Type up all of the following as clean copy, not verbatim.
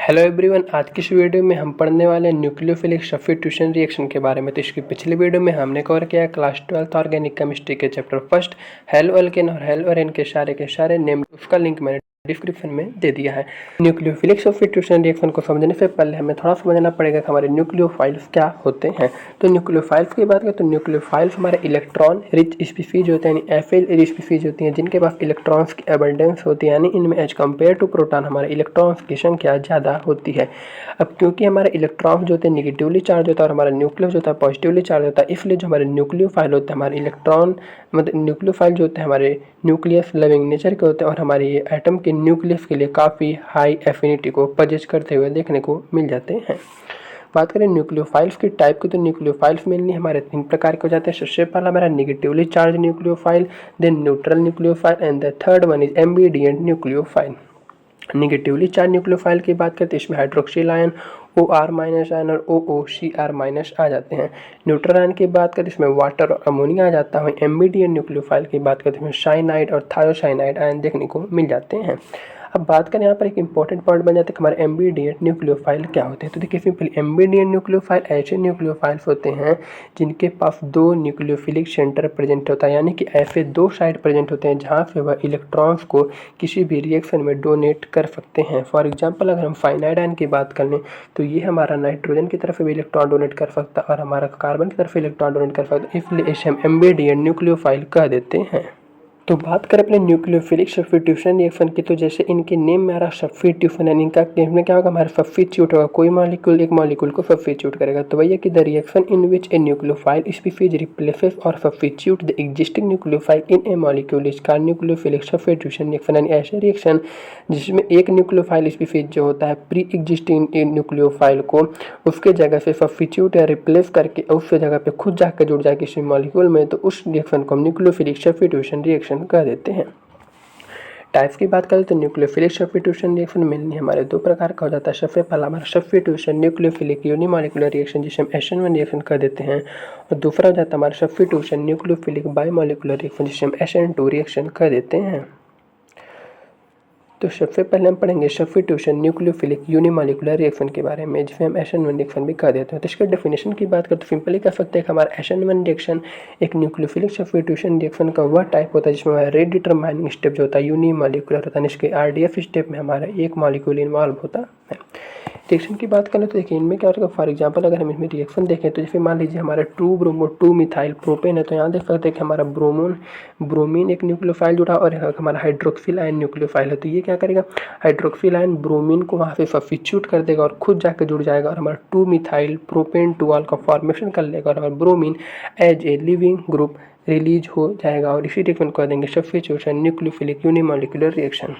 Hello everyone, आज की इस वीडियो में हम पढ़ने वाले हैं न्यूक्लियोफिलिक सब्स्टिट्यूशन रिएक्शन के बारे में। तो इसकी पिछली वीडियो में हमने कवर किया क्लास 12 ऑर्गेनिक केमिस्ट्री के चैप्टर फर्स्ट हेलो अल्केन और हेलो अरेन के सारे नेम। उसका लिंक मैंने डिस्क्रिप्शन में दे दिया है। न्यूक्लियोफिलिक सब्स्टिट्यूशन रिएक्शन को समझने से पहले हमें थोड़ा समझना पड़ेगा कि हमारे न्यूक्लियोफाइल्स क्या होते हैं। तो न्यूक्लियोफाइल्स की बात करें तो न्यूक्लियोफाइल्स हमारे इलेक्ट्रॉन रिच स्पीसीज होते हैं, यानी एफिल रिच स्पीसीज होती हैं जिनके पास इलेक्ट्रॉन्स की अबंडेंस होती है, यानी इनमें एज कम्पेयर टू प्रोटॉन हमारे इलेक्ट्रॉन्स की संख्या ज़्यादा होती है। अब क्योंकि हमारे इलेक्ट्रॉन्स जो होते हैं निगेटिवली चार्ज होता है और हमारा न्यूक्लियस जो होता है पॉजिटिवली चार्ज होता है, इसलिए जो हमारे न्यूक्लियोफाइल होते हैं हमारे इलेक्ट्रॉन मतलब न्यूक्लियोफाइल जो होते हैं हमारे न्यूक्लियस लविंग नेचर के होते हैं और हमारे ये एटम के न्यूक्लियस के लिए काफ़ी हाई एफिनिटी को पजेस करते हुए देखने को मिल जाते हैं। बात करें न्यूक्लियोफाइल्स की टाइप की, तो न्यूक्लियोफाइल्स मेनली हमारे 3 प्रकार के हो जाते हैं। सबसे पहला हमारा negatively charge nucleophile, then neutral nucleophile and the third one is ambident nucleophile. Negatively charge nucleophile की बात करते हैं इसमें hydroxyl ion OR minus ion और OOCR माइनस आ जाते हैं। न्यूट्रल आयन की बात करते हैं इसमें वाटर और अमोनिया आ जाता है। एम्बिडिएंट न्यूक्लियोफाइल की बात करते हैं इसमें साइनाइड और थायोसाइनाइड आयन देखने को मिल जाते हैं। अब बात करें यहाँ पर एक इंपॉर्टेंट पॉइंट बन जाता है कि हमारे एम्बिडिएंट न्यूक्लियोफाइल क्या होते हैं। तो देखिए सिंपल, एम्बिडिएंट न्यूक्लियोफाइल ऐसे न्यूक्लियोफाइल्स होते हैं जिनके पास 2 न्यूक्लियोफिलिक सेंटर प्रेजेंट होता है, यानी कि ऐसे 2 साइड प्रेजेंट होते हैं जहाँ से वह इलेक्ट्रॉन्स को किसी भी रिएक्शन में डोनेट कर सकते हैं। फॉर एग्जाम्पल अगर हम फाइनाइड आयन की बात कर लें तो ये हमारा नाइट्रोजन की तरफ भी इलेक्ट्रॉन डोनेट कर सकता है और हमारा कार्बन की तरफ इलेक्ट्रॉन डोनेट कर सकता है, इसलिए इसे हम एम्बिडिएंट न्यूक्लियोफाइल कह देते हैं। तो बात करें अपने न्यूक्लियोफिलिक सब्स्टिट्यूशन रिएक्शन की, तो जैसे इनके नेम में आ रहा सब्स्टिट्यूशन है, इनका में क्या होगा हमारा सब्स्टिट्यूट होगा, कोई मॉलिक्यूल एक मॉलिक्यूल को सब्स्टिट्यूट करेगा। तो वही है कि the reaction in which a nucleophile species replaces और substitute the existing nucleophile in a molecule is called nucleophilic substitution reaction. यानी ऐसे रिएक्शन जिसमें एक न्यूक्लियोफाइल स्पीसीज जो होता है प्री एग्जिस्टिंग न्यूक्लियोफाइल को उसके जगह से सब्स्टिट्यूट या रिप्लेस करके उसके जगह पे खुद जाकर जुड़ जाए किसी मॉलिक्यूल में, तो उस रिएक्शन को हम न्यूक्लियोफिलिक सब्स्टिट्यूशन रिएक्शन कह देते हैं। टाइप्स की बात करें तो न्यूक्लियोफिलिक सब्स्टिट्यूशन रिएक्शन मेनली हमारे 2 प्रकार का हो जाता है। सबसे पहला हमारा सब्स्टिट्यूशन न्यूक्लियोफिलिक यूनिमॉलिक्यूलर रिएक्शन जिसे हम SN1 रिएक्शन कह देते हैं, और दूसरा हो जाता है हमारा सब्स्टिट्यूशन न्यूक्लियोफिलिक बायोमॉलिक्यूलर रिएक्शन जिसे हम SN2 रिएक्शन कह देते हैं। तो सबसे पहले हम पढ़ेंगे सब्स्टिट्यूशन न्यूक्लियोफिलिक यूनिमॉलिक्यूलर रिएक्शन के बारे में, जिसे हम SN1 रिएक्शन भी कह देते हैं। तो इसके डेफिनेशन की बात करें तो सिंपली कह सकते हैं कि हमारा SN1 रिएक्शन एक न्यूक्लियोफिलिक सब्स्टिट्यूशन रिएक्शन का वह टाइप होता है जिसमें हमारा रेट डिटरमाइनिंग स्टेप जो होता है यूनिमॉलिक्यूलर होता है। इसके RDF स्टेप में हमारा एक मॉलिक्यूल इन्वॉल्व होता है। रिएक्शन की बात करें तो देखिए इनमें क्या होगा, फॉर एग्जांपल अगर हम इसमें रिएक्शन देखें तो जैसे मान लीजिए हमारा 2 ब्रोमो 2 मिथाइल प्रोपेन है, तो यहाँ देख सकते हैं कि हमारा ब्रोमीन एक न्यूक्लियोफाइल जुड़ा और हमारा हाइड्रोक्सिल आयन न्यूक्लियोफाइल है। तो ये क्या करेगा, हाइड्रोक्सिल आयन ब्रोमीन को वहाँ से सब्स्टिट्यूट कर देगा और खुद जाकर जुड़ जाएगा और हमारा 2 मिथाइल प्रोपेन 2 का फॉर्मेशन कर लेगा और हमारा bromine as a leaving group release हो जाएगा, और इसी रिएक्शन को कह देंगे सब्स्टिट्यूशन न्यूक्लियोफिलिक यूनिमॉलिक्यूलर रिएक्शन।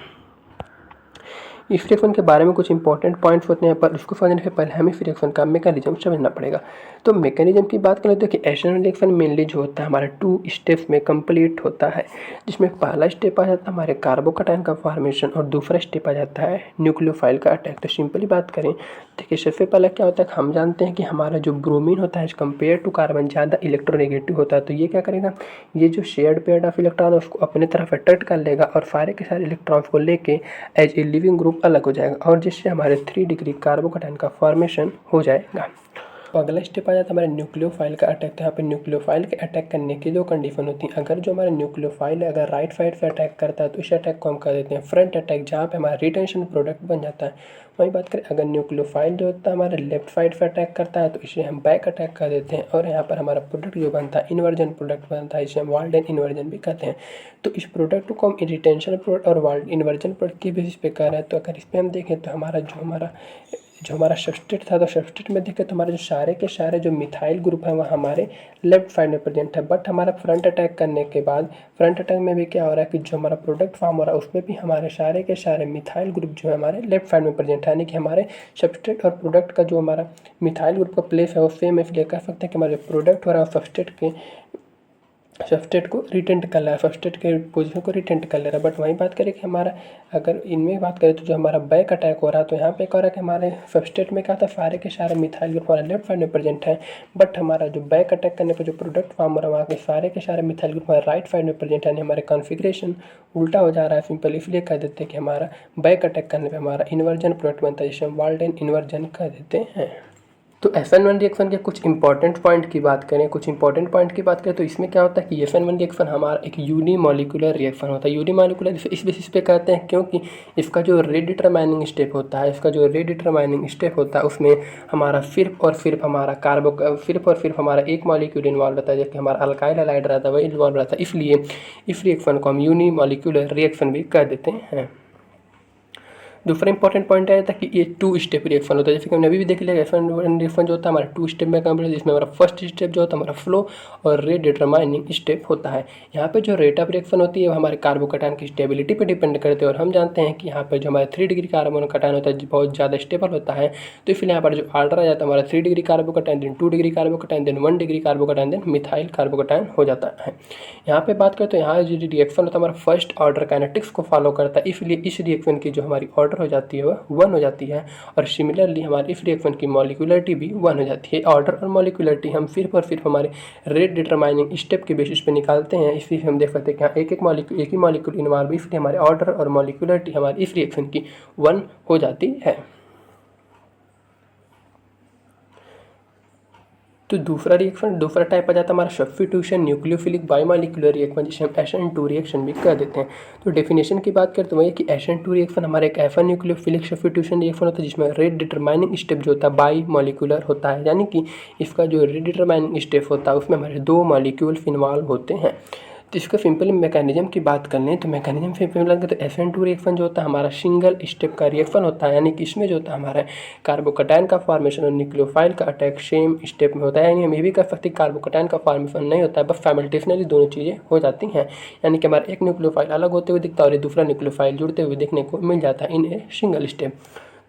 इस रिएक्शन के बारे में कुछ इंपॉर्टेंट पॉइंट्स होते हैं, पर उसको समझने से पहले हमें इस रिएक्शन का मैकेनिज्म समझना पड़ेगा। तो मैकेनिज्म की बात करें तो कि SN1 रिएक्शन मेनली जो होता है हमारा 2 स्टेप्स में कंप्लीट होता है, जिसमें पहला स्टेप आ जाता है हमारे कार्बोकैटायन का फॉर्मेशन और दूसरा स्टेप आ जाता है न्यूक्लियोफाइल का अटैक। तो सिंपली बात करें देखिए सबसे पहले क्या होता है, हम जानते हैं कि हमारा जो ब्रोमीन होता है कंपेयर टू कार्बन ज़्यादा इलेक्ट्रोनेगेटिव होता है। तो ये क्या करेगा, ये जो शेयर्ड पेयर ऑफ इलेक्ट्रॉन है उसको अपने तरफ अट्रैक्ट कर लेगा और सारे के सारे इलेक्ट्रॉन्स को लेके एज ए लिविंग ग्रुप अलग हो जाएगा, और जिससे हमारे 3 डिग्री कार्बोकैटायन का फॉर्मेशन हो जाएगा। तो अगला स्टेप आ जाता है हमारे न्यूक्लियोफाइल का अटैक। तो यहाँ पे न्यूक्लियोफाइल के अटैक करने की 2 कंडीशन होती हैं। अगर जो हमारा न्यूक्लियोफाइल है अगर राइट साइड से अटैक करता है तो इस अटैक को हम कह देते हैं फ्रंट अटैक, जहाँ पे हमारा रिटेंशन प्रोडक्ट बन जाता है। वही बात करें अगर न्यूक्लियोफाइल जो होता है हमारे लेफ्ट साइड से अटैक करता है तो इसे हम बैक अटैक कर देते हैं, और यहाँ पर हमारा प्रोडक्ट जो बनता है इन्वर्जन प्रोडक्ट बनता है, इसे हम वाल्डेन इन्वर्जन भी कहते हैं। तो इस प्रोडक्ट को हम रिटेंशन प्रोडक्ट और इन्वर्जन प्रोडक्ट की बेसिस पे कर रहे हैं। तो अगर इस पर हम देखें तो हमारा सब्सट्रेट था, तो सब्सट्रेट में देखें तो हमारे जो सारे के सारे जो मिथाइल ग्रुप है वह हमारे लेफ्ट साइड में प्रेजेंट है। बट हमारा फ्रंट अटैक करने के बाद फ्रंट अटैक में भी क्या हो रहा है कि जो हमारा प्रोडक्ट फॉर्म हो रहा है उसमें भी हमारे सारे के सारे मिथाइल ग्रुप जो है हमारे लेफ्ट साइड में प्रेजेंट है, यानी कि हमारे सब्सट्रेट और प्रोडक्ट का जो हमारा मिथाइल ग्रुप का प्लेस है वो सेम है। इसलिए कह सकते हैं कि हमारे प्रोडक्ट हो रहा है सब्सट्रेट के सब्सट्रेट को रिटेंट कर रहा है, सब्सट्रेट के पोजीशन को रिटेंट कर ले रहा है। बट वहीं बात करें कि हमारा अगर इनमें बात करें तो जो हमारा बैक अटैक हो रहा है, तो यहाँ पे क्या हो रहा है कि हमारे सब्सट्रेट में क्या था, सारे के सारे मिथाइल ग्रुप हमारा लेफ्ट साइड में प्रेजेंट है। बट हमारा जो बैक अटैक करने पर जो प्रोडक्ट फॉर्म हो रहा है, वहाँ के सारे मिथाइल ग्रुप हमारे राइट साइड में प्रेजेंट है, यानी हमारे कॉन्फिग्रेशन उल्टा हो जा रहा है। सिंपल इसलिए कह देते हैं कि हमारा बैक अटैक करने पर हमारा इन्वर्जन प्रोडक्ट बनता है, जिसे हम वाल्डेन इन्वर्जन कह देते हैं। तो SN1 रिएक्शन के कुछ इंपॉर्टेंट पॉइंट की बात करें तो इसमें क्या होता है कि SN1 रिएक्शन हमारा एक यूनिमॉलिक्यूलर रिएक्शन होता है। यूनिमॉलिक्यूलर इस बेसिस पे कहते हैं क्योंकि इसका जो रेडिटरमाइनिंग स्टेप होता है, उसमें हमारा सिर्फ और सिर्फ हमारा एक मॉलिक्यूल इन्वॉल्व रहता है, जबकि हमारा अल्काइल हैलाइड रहता है वही इन्वॉल्व रहता है। इसलिए इस रिएक्शन को हम यूनिमॉलिक्यूलर रिएक्शन भी कह देते हैं। दूसरा इंपॉर्टेंट पॉइंट आया था कि ये 2 स्टेप रिएक्शन होता है। जैसे कि हमने अभी भी देख लिया, SN1 रिएक्शन जो होता है हमारा 2 स्टेप में कंप्लीट, जिसमें हमारा फर्स्ट स्टेप जो होता है हमारा फ्लो और रेट डिटरमाइनिंग स्टेप होता है। यहाँ पे जो रेट ऑफ रिएक्शन होती है वो हमारे कार्बोकैटायन की स्टेबिलिटी पे डिपेंड करते हैं, और हम जानते हैं कि यहाँ पे जो हमारा 3 डिग्री कार्बोकैटायन होता है बहुत ज़्यादा स्टेबल होता है। तो इसलिए यहाँ पर जो ऑर्डर आ जाता है हमारा 3 degree carbocation, then 2 degree carbocation, then 1 degree carbocation, then methyl carbocation हो जाता है। यहाँ पे बात करें तो यहाँ जो रिएक्शन होता है हमारा फर्स्ट ऑर्डर काइनेटिक्स को फॉलो करता है, इसलिए इस रिएक्शन की जो हमारी ऑर्डर हो जाती है वह 1 हो जाती है। और सिमिलरली हमारी इस रिएक्शन की मॉलिक्यूलरिटी भी 1 हो जाती है। ऑर्डर और मॉलिक्यूलरिटी हम सिर्फ और सिर्फ हमारे रेट डिटरमाइनिंग स्टेप के बेसिस पे निकालते हैं। इसलिए हम देख सकते हैं कि यहाँ एक ही मॉलिक्यूल इन्वॉल्व, इसलिए हमारे ऑर्डर और मॉलिक्यूलरिटी हमारी इस रिएक्शन की 1 हो जाती है। तो दूसरा टाइप आ जाता है हमारा सब्स्टिट्यूशन न्यूक्लियोफिलिक बायोमॉलिक्यूलर रिएक्शन, जिसे हम SN2 रिएक्शन भी कह देते हैं। तो डेफिनेशन की बात करें तो वही कि SN2 रिएक्शन हमारा एक ऐसा न्यूक्लियोफिलिक सब्स्टिट्यूशन रिएक्शन होता है जिसमें रेट डिटरमाइनिंग स्टेप जो होता है बायोमॉलिक्यूलर होता है, यानी कि इसका जो रेट डिटरमाइनिंग स्टेप होता है उसमें हमारे 2 मॉलिक्यूल्स इन्वॉल्व होते हैं। तो इसका सिंपल मैकेनिज्म की बात कर लें तो मैकेनिज्म सिंपल लगता है, तो SN2 रिएक्शन जो होता है हमारा सिंगल स्टेप का रिएक्शन होता है, यानी कि इसमें जो होता है हमारा कार्बोकैटायन का फॉर्मेशन और न्यूक्लियोफाइल का अटैक सेम स्टेप में होता है। यानी हम ये भी कह सकते हैं कार्बोकैटायन का फॉर्मेशन नहीं होता है, बस साइमल्टेनियसली दोनों चीज़ें हो जाती हैं। यानी कि हमारा एक न्यूक्लियोफाइल अलग होते हुए दिखता है और दूसरा न्यूक्लियोफाइल जुड़ते हुए देखने को मिल जाता है इन ए सिंगल स्टेप।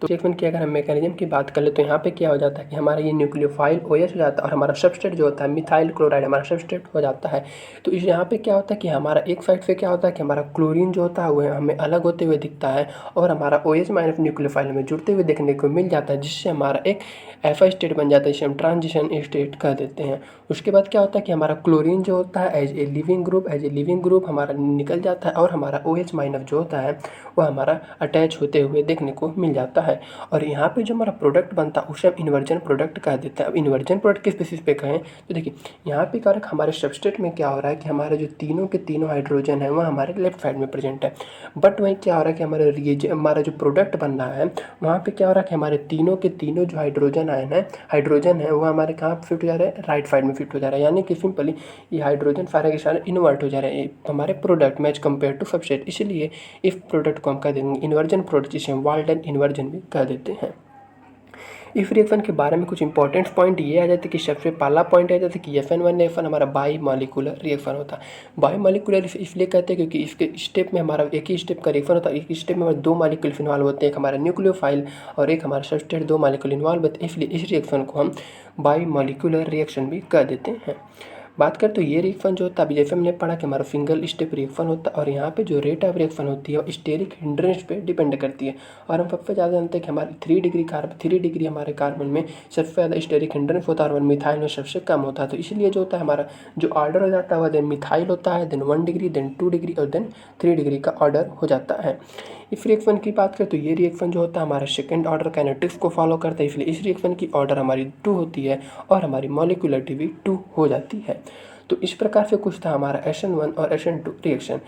तो रिएक्शन की अगर हम मैकेनिज्म की बात कर ले तो यहाँ पे क्या हो जाता है कि हमारा ये न्यूक्लियोफाइल OH हो जाता है और हमारा सबस्ट्रेट जो होता है मिथाइल क्लोराइड हमारा सबस्ट्रेट हो जाता है। तो इस यहाँ पे क्या होता है कि हमारा एक साइड से क्या होता है कि हमारा क्लोरीन जो होता है वो हमें अलग होते हुए दिखता है और हमारा OH माइनस न्यूक्लियोफाइल में जुड़ते हुए देखने को मिल जाता है, जिससे हमारा एक ऐसा स्टेट बन जाता है जिसे हम ट्रांजिशन स्टेट कह देते हैं। उसके बाद क्या होता है कि हमारा क्लोरीन जो होता है एज ए लिविंग ग्रुप हमारा निकल जाता है और हमारा OH माइनस जो होता है वह हमारा अटैच होते हुए देखने को मिल जाता है। और यहाँ पे जो हमारा प्रोडक्ट बनता है उसे हम इन्वर्जन प्रोडक्ट कह देते हैं। अब इन्वर्जन प्रोडक्ट किस बेसिस पे कहें तो देखिए यहाँ पे क्या हमारे सबस्ट्रेट में क्या हो रहा है कि हमारे जो तीनों के तीनों हाइड्रोजन है वह हमारे लेफ्ट साइड में प्रेजेंट है। बट वहीं क्या हो रहा है कि हमारा जो प्रोडक्ट बन रहा है वहाँ पे क्या हो रहा है कि हमारे तीनों के तीनों जो हाइड्रोजन है वो हमारे कहाँ शिफ्ट हो जा रहे हैं, राइट साइड में शिफ्ट हो जा रहा है। यानी कि सिंपली ये हाइड्रोजन सारे के सारे इन्वर्ट हो जा रहे हैं हमारे प्रोडक्ट में एज कम्पेयर टू सबस्ट्रेट। इसलिए इस प्रोडक्ट को हम कह देंगे इन्वर्जन प्रोडक्ट, जिसे हम वाल्डेन इन्वर्जन भी कह देते हैं। इस रिएक्शन के बारे में कुछ इंपॉर्टेंट पॉइंट ये आ जाते हैं कि सबसे पहला पॉइंट आ जाता है कि SN1 रिएक्शन हमारा बायोमॉलिक्यूलर रिएक्शन होता है। बायोमॉलिक्यूलर इसलिए कहते हैं क्योंकि इसके स्टेप में हमारा एक ही स्टेप का रिएक्शन होता है। एक स्टेप में हमारे 2 मॉलिक्यूल इन्वॉल्व होते हैं, एक हमारा न्यूक्लियोफाइल और एक हमारा सबस्ट्रेट, 2 मॉलिक्यूल इन्वॉल्व होते हैं। इसलिए इस रिएक्शन को हम बायोमॉलिक्यूलर रिएक्शन भी कह देते हैं। बात करें तो ये रिएक्शन जो होता है अभी जैसे हमने पढ़ा कि हमारा सिंगल स्टेप रिएक्शन होता है और यहाँ पे जो रेट ऑफ रिएक्शन होती है वो स्टेरिक हिंड्रेंस पे डिपेंड करती है। और हम सबसे ज़्यादा जानते हैं कि हमारे 3 डिग्री हमारे कार्बन में सबसे ज़्यादा स्टेरिक हिंड्रेंस होता है और मिथाइल में सबसे कम होता है। तो इसलिए जो होता है हमारा जो ऑर्डर हो जाता है वह देन मिथाइल होता है, देन 1 डिग्री, देन 2 डिग्री और देन 3 डिग्री का ऑर्डर हो जाता है। इस रिएक्शन की बात करें तो ये रिएक्शन जो होता है हमारा सेकंड ऑर्डर काइनेटिक्स को फॉलो करता है, इसलिए इस रिएक्शन की ऑर्डर हमारी 2 होती है और हमारी मॉलिक्यूलरिटी भी 2 हो जाती है। तो इस प्रकार से कुछ था हमारा SN1 और SN2 रिएक्शन।